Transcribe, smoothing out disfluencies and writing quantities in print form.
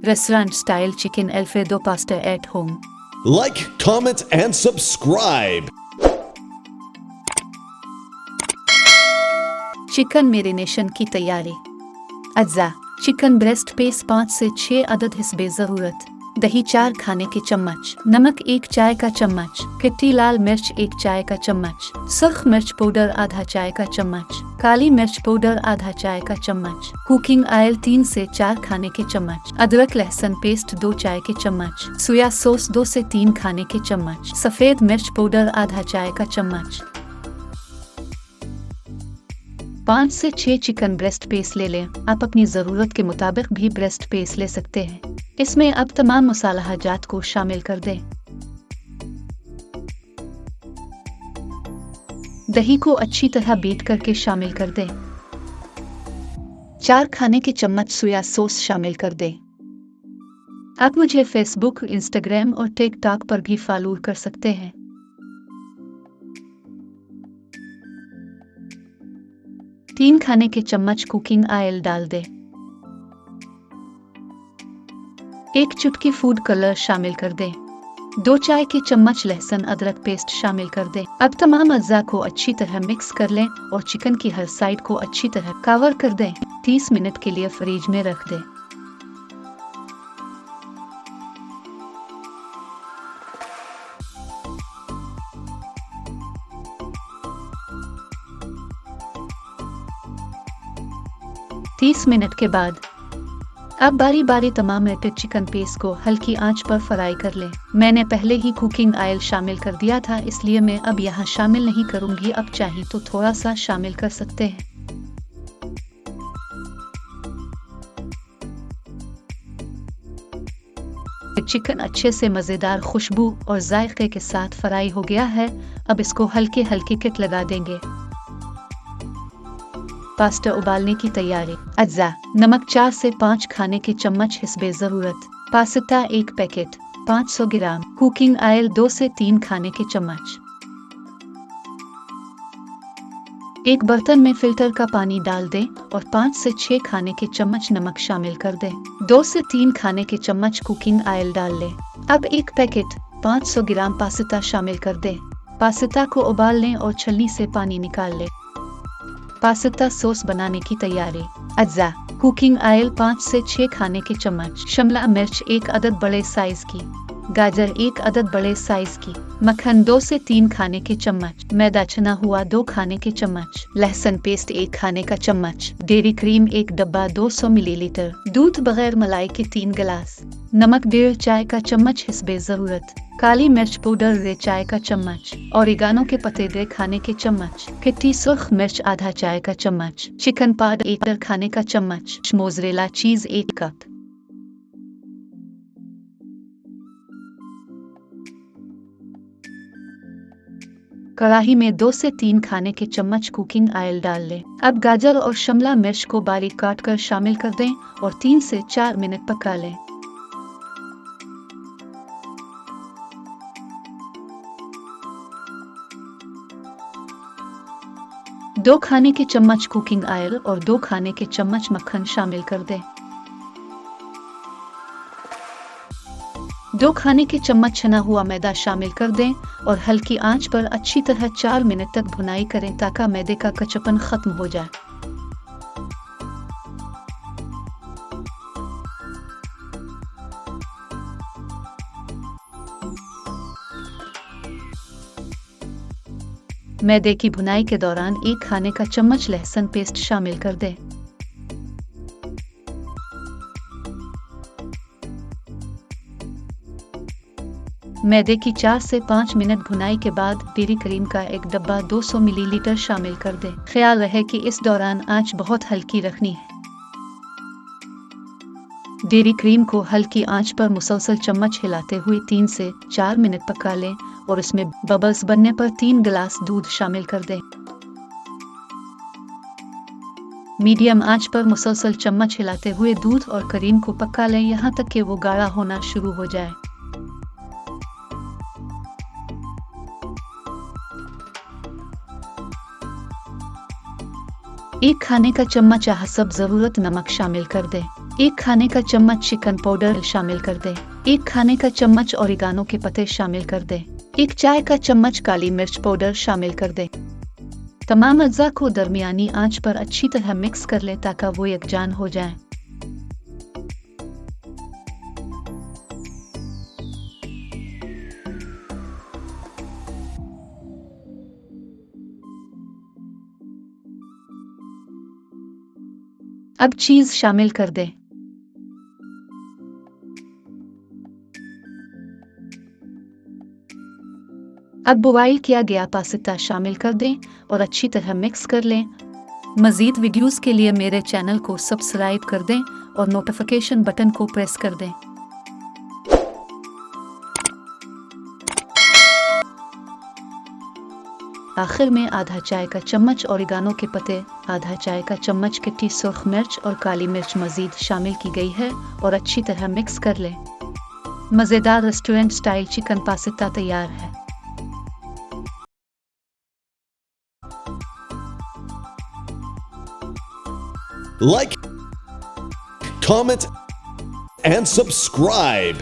Restaurant style chicken Alfredo pasta at home. Like, comment, and subscribe. Chicken marination की तैयारी। अज्जा chicken breast piece 5 से 6 अदद हिस्बे ज़रूरत। दही 4 खाने के चम्मच, नमक 1 चाय का चम्मच, खट्टी लाल मिर्च 1 चाय का चम्मच, सुर्ख मिर्च पाउडर आधा चाय का चम्मच, काली मिर्च पाउडर आधा चाय का चम्मच, कुकिंग ऑयल 3 से 4 खाने के चम्मच, अदरक लहसुन पेस्ट 2 चाय के चम्मच, सोया सॉस 2 से 3 खाने के चम्मच, सफ़ेद मिर्च पाउडर आधा चाय का चम्मच। 5 से 6 चिकन ब्रेस्ट पीस ले लें। आप अपनी ज़रूरत के मुताबिक भी ब्रेस्ट पीस ले सकते हैं। इसमें अब तमाम मसाला जात को शामिल कर दें। दही को अच्छी तरह बीट करके शामिल कर दें। 4 खाने के चम्मच सोया सॉस शामिल कर दें। आप मुझे फेसबुक, इंस्टाग्राम और टिकटॉक पर भी फॉलो कर सकते हैं। तीन खाने के चम्मच कुकिंग ऑयल डाल दें। 1 चुटकी फूड कलर शामिल कर दें। 2 चाय के चम्मच लहसुन अदरक पेस्ट शामिल कर दें। अब तमाम अज्जा को अच्छी तरह मिक्स कर लें और चिकन की हर साइड को अच्छी तरह कवर कर दें। 30 मिनट के लिए फ्रिज में रख दें। तीस मिनट के बाद अब बारी बारी तमाम मेल्टेड चिकन पीस को हल्की आंच पर फ्राई कर लें। मैंने पहले ही कुकिंग ऑयल शामिल कर दिया था, इसलिए मैं अब यहाँ शामिल नहीं करूंगी। अब चाहिए तो थोड़ा सा शामिल कर सकते हैं। चिकन अच्छे से मज़ेदार खुशबू और जायके के साथ फ्राई हो गया है। अब इसको हल्के हल्के किक लगा देंगे। पास्ता उबालने की तैयारी। अज्जा नमक 4 से 5 खाने के चम्मच हिस्बे ज़रूरत। पास्ता 1 पैकेट 500 ग्राम। कुकिंग ऑयल 2 से 3 खाने के चम्मच। एक बर्तन में फिल्टर का पानी डाल दें और 5 से 6 खाने के चम्मच नमक शामिल कर दें। 2 से 3 खाने के चम्मच कुकिंग ऑयल डाल लें। अब 1 पैकेट 500 ग्राम पास्ता शामिल कर दें। पास्ता को उबाल लें और छलनी से पानी निकाल लें। पास्ता सॉस बनाने की तैयारी। अज्जा कुकिंग ऑयल 5 से 6 खाने के चम्मच, शिमला मिर्च 1 अदद बड़े साइज की, गाजर 1 अदद बड़े साइज की, मक्खन 2 से 3 खाने के चम्मच, मैदा छना हुआ 2 खाने के चम्मच, लहसुन पेस्ट 1 खाने का चम्मच, डेयरी क्रीम 1 डब्बा 200 मिलीलीटर, दूध बगैर मलाई के 3 गिलास, नमक 1.5 चाय का चम्मच हिस्बे ज़रूरत, काली मिर्च पाउडर 1 चाय का चम्मच, ओरिगानो के पत्ते 1 खाने के चम्मच, खट्टी सुर्ख मिर्च आधा चाय का चम्मच, चिकन पाउडर 1 खाने का चम्मच, मोज़रेला चीज 1 कप। कढ़ाई में 2 से 3 खाने के चम्मच कुकिंग ऑयल डाल लें। अब गाजर और शिमला मिर्च को बारीक काट कर शामिल कर दें और 3 से 4 मिनट पका लें। दो खाने के चम्मच कुकिंग ऑयल और 2 खाने के चम्मच मक्खन शामिल कर दें। 2 खाने के चम्मच छना हुआ मैदा शामिल कर दें और हल्की आंच पर अच्छी तरह 4 मिनट तक भुनाई करें ताकि मैदे का कच्चापन खत्म हो जाए। मैदे की भुनाई के दौरान 1 खाने का चम्मच लहसुन पेस्ट शामिल कर दें। मैदे की 4 से 5 मिनट भुनाई के बाद डेयरी क्रीम का 1 डब्बा 200 मिलीलीटर शामिल कर दें। ख्याल रहे कि इस दौरान आंच बहुत हल्की रखनी है। डेयरी क्रीम को हल्की आंच पर मुसलसल चम्मच हिलाते हुए 3 से 4 मिनट पका लें और इसमें बबल्स बनने पर 3 गिलास दूध शामिल कर दें। मीडियम आंच पर मुसलसल चम्मच हिलाते हुए दूध और क्रीम को पका लें यहाँ तक कि वो गाढ़ा होना शुरू हो जाए। एक खाने का चम्मच हसब ज़रूरत नमक शामिल कर दें। 1 खाने का चम्मच चिकन पाउडर शामिल कर दे। 1 खाने का चम्मच ओरिगानो के पत्ते शामिल कर दे। 1 चाय का चम्मच काली मिर्च पाउडर शामिल कर दे। तमाम अज्जा को दरमियानी आंच पर अच्छी तरह मिक्स कर ले ताकि वो यकजान हो जाए। अब चीज शामिल कर दे। अब बॉईल किया गया पास्ता शामिल कर दें और अच्छी तरह मिक्स कर लें। मज़ीद वीडियोस के लिए मेरे चैनल को सब्सक्राइब कर दें और नोटिफिकेशन बटन को प्रेस कर दें। आखिर में आधा चाय का चम्मच ओरिगानो के पत्ते, आधा चाय का चम्मच किट्टी सुर्ख मिर्च और काली मिर्च मज़ीद शामिल की गई है और अच्छी तरह मिक्स कर लें। मज़ेदार रेस्टोरेंट स्टाइल चिकन पास्ता तैयार है। Like, comment, and subscribe.